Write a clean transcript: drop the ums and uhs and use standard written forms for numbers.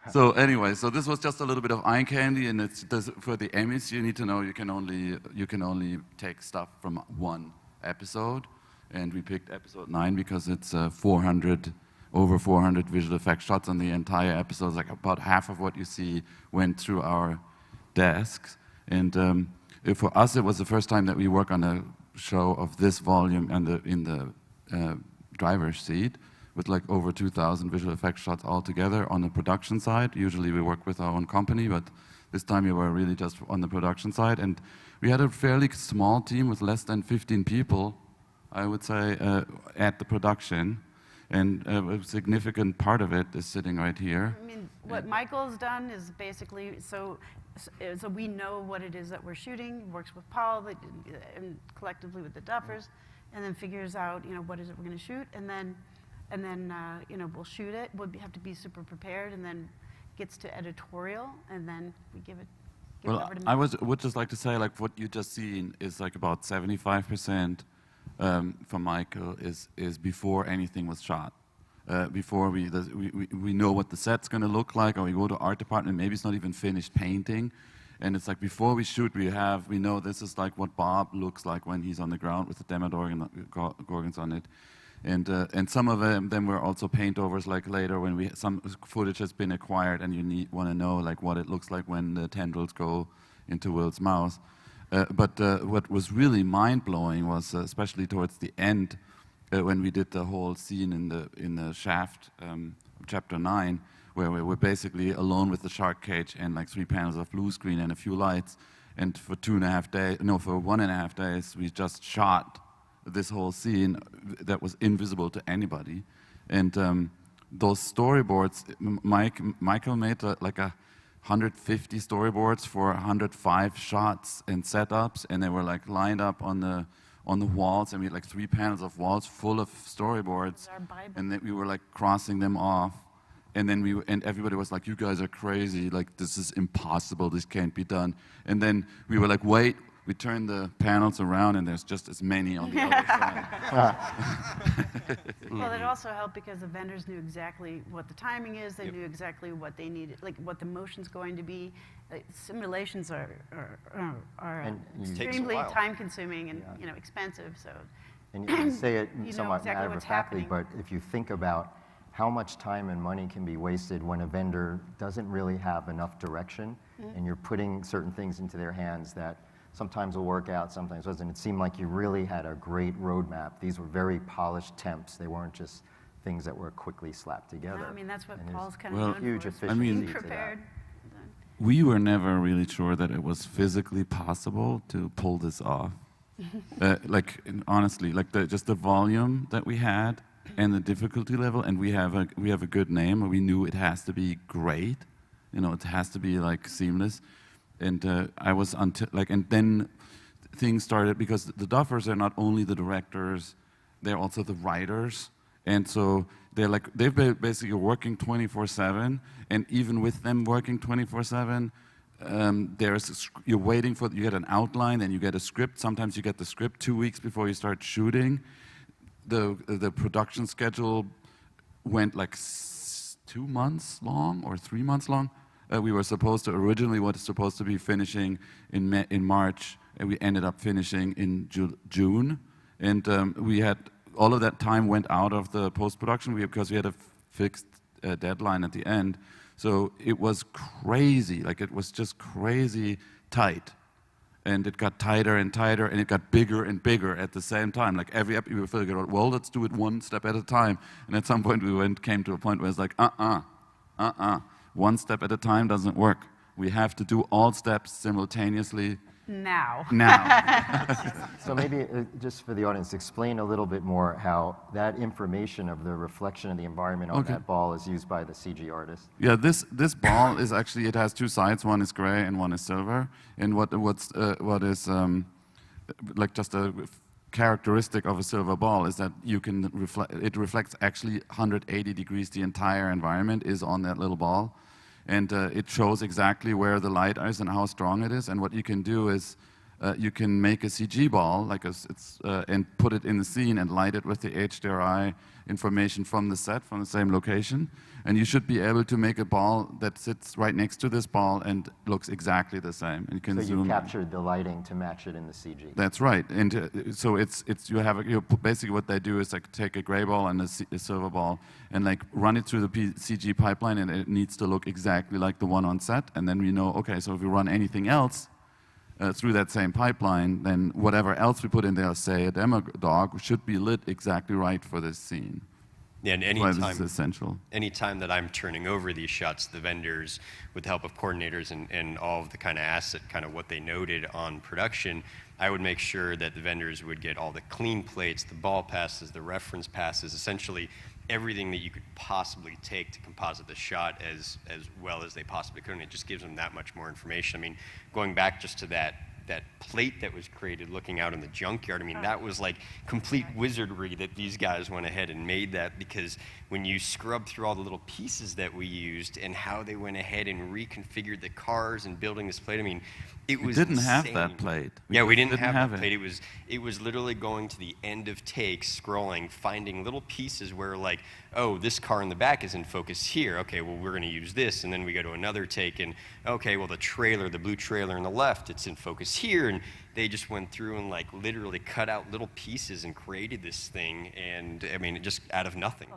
So anyway, so this was just a little bit of eye candy, and for the Emmys, you need to know you can only take stuff from one episode, and we picked episode 9 because it's over 400 visual effects shots on the entire episode. Like about half of what you see went through our desks, and for us, it was the first time that we work on a show of this volume in the driver's seat, with like over 2,000 visual effects shots altogether on the production side. Usually we work with our own company, but this time we were really just on the production side. And we had a fairly small team with less than 15 people, I would say, at the production. And a significant part of it is sitting right here. I mean, what Michael's done is basically, so we know what it is that we're shooting, works with Paul, and collectively with the duffers, and then figures out, what is it we're going to shoot, and then we'll shoot it. We'll have to be super prepared, and then gets to editorial, and then we give it over to me. I would just like to say, like, what you just seen is like about 75% for Michael is before anything was shot. Before we know what the set's going to look like, or we go to art department, maybe it's not even finished painting, and it's like before we shoot, we know this is like what Bob looks like when he's on the ground with the Demogorgons on it. And some of them were also paint overs, like later when some footage has been acquired and you want to know like what it looks like when the tendrils go into Will's mouth. But what was really mind-blowing was, especially towards the end, when we did the whole scene in the shaft, chapter 9, where we were basically alone with the shark cage and like 3 panels of blue screen and a few lights. And for 1.5 days, we just shot this whole scene that was invisible to anybody. And those storyboards, Michael made like 150 storyboards for 105 shots and setups, and they were like lined up on the walls, and we had like 3 panels of walls full of storyboards, and then we were like crossing them off, and then everybody was like, "You guys are crazy! Like this is impossible. This can't be done." And then we were like, "Wait." We turned the panels around, and there's just as many on the other side. Well, it also helped because the vendors knew exactly what the timing is. They knew exactly what they needed, like what the motion's going to be. Simulations are extremely time-consuming and expensive. So, and you say it somewhat exactly matter-of-factly, but if you think about how much time and money can be wasted when a vendor doesn't really have enough direction, and you're putting certain things into their hands that sometimes will work out, sometimes doesn't. It seemed like you really had a great roadmap. These were very polished temps. They weren't just things that were quickly slapped together. No, I mean, that's what Paul's kind of known huge for. efficiency Being prepared. We were never really sure that it was physically possible to pull this off. Honestly, just the volume that we had and the difficulty level, and we have a good name. We knew it has to be great. It has to be like seamless. And and then things started, because the Duffers are not only the directors, they're also the writers. And so they've been basically working 24/7, and even with them working 24/7, you get an outline, then you get a script. Sometimes you get the script 2 weeks before you start shooting. The production schedule went like 2 months long or 3 months long. We were originally supposed to be finishing in March, and we ended up finishing in June. And we had, all of that time went out of the post-production because we had a fixed deadline at the end. So it was crazy, it was just crazy tight. And it got tighter and tighter, and it got bigger and bigger at the same time. Like every episode, we figured out, well, let's do it one step at a time. And at some point, came to a point where it's like, one step at a time doesn't work. We have to do all steps simultaneously. Now. So maybe just for the audience, explain a little bit more how that information of the reflection of the environment on that ball is used by the CG artist. Yeah, this ball is actually, it has 2 sides. One is gray and one is silver. And what is like just a characteristic of a silver ball is that it reflects actually 180 degrees. The entire environment is on that little ball, and it shows exactly where the light is and how strong it is. And what you can do is you can make a CG ball, like and put it in the scene and light it with the HDRI information from the set, from the same location. And you should be able to make a ball that sits right next to this ball and looks exactly the same. And you can So zoom you in. captured the lighting to match it in the CG. That's right. And so basically what they do is like take a gray ball and a silver ball and like run it through the CG pipeline, and it needs to look exactly like the one on set. And then we know, okay, so if we run anything else through that same pipeline, then whatever else we put in there, say a demo dog, should be lit exactly right for this scene. Yeah, and This is essential. anytime that I'm turning over these shots to the vendors with the help of coordinators and all of the kind of asset, kind of what they noted on production, I would make sure that the vendors would get all the clean plates, the ball passes, the reference passes, essentially everything that you could possibly take to composite the shot as well as they possibly could, and it just gives them that much more information. I mean, going back just to that plate that was created looking out in the junkyard, I mean, that was like complete wizardry that these guys went ahead and made that, because when you scrub through all the little pieces that we used and how they went ahead and reconfigured the cars and building this plate, I mean, it was We didn't have insane. that plate. Yeah, we didn't have that it. plate. It was literally going to the end of takes, scrolling, finding little pieces where like, oh, this car in the back is in focus here. Okay, well, we're going to use this. And then we go to another take, and okay, well, the trailer, the blue trailer on the left, it's in focus here. And they just went through and like literally cut out little pieces and created this thing. And I mean, it just out of nothing.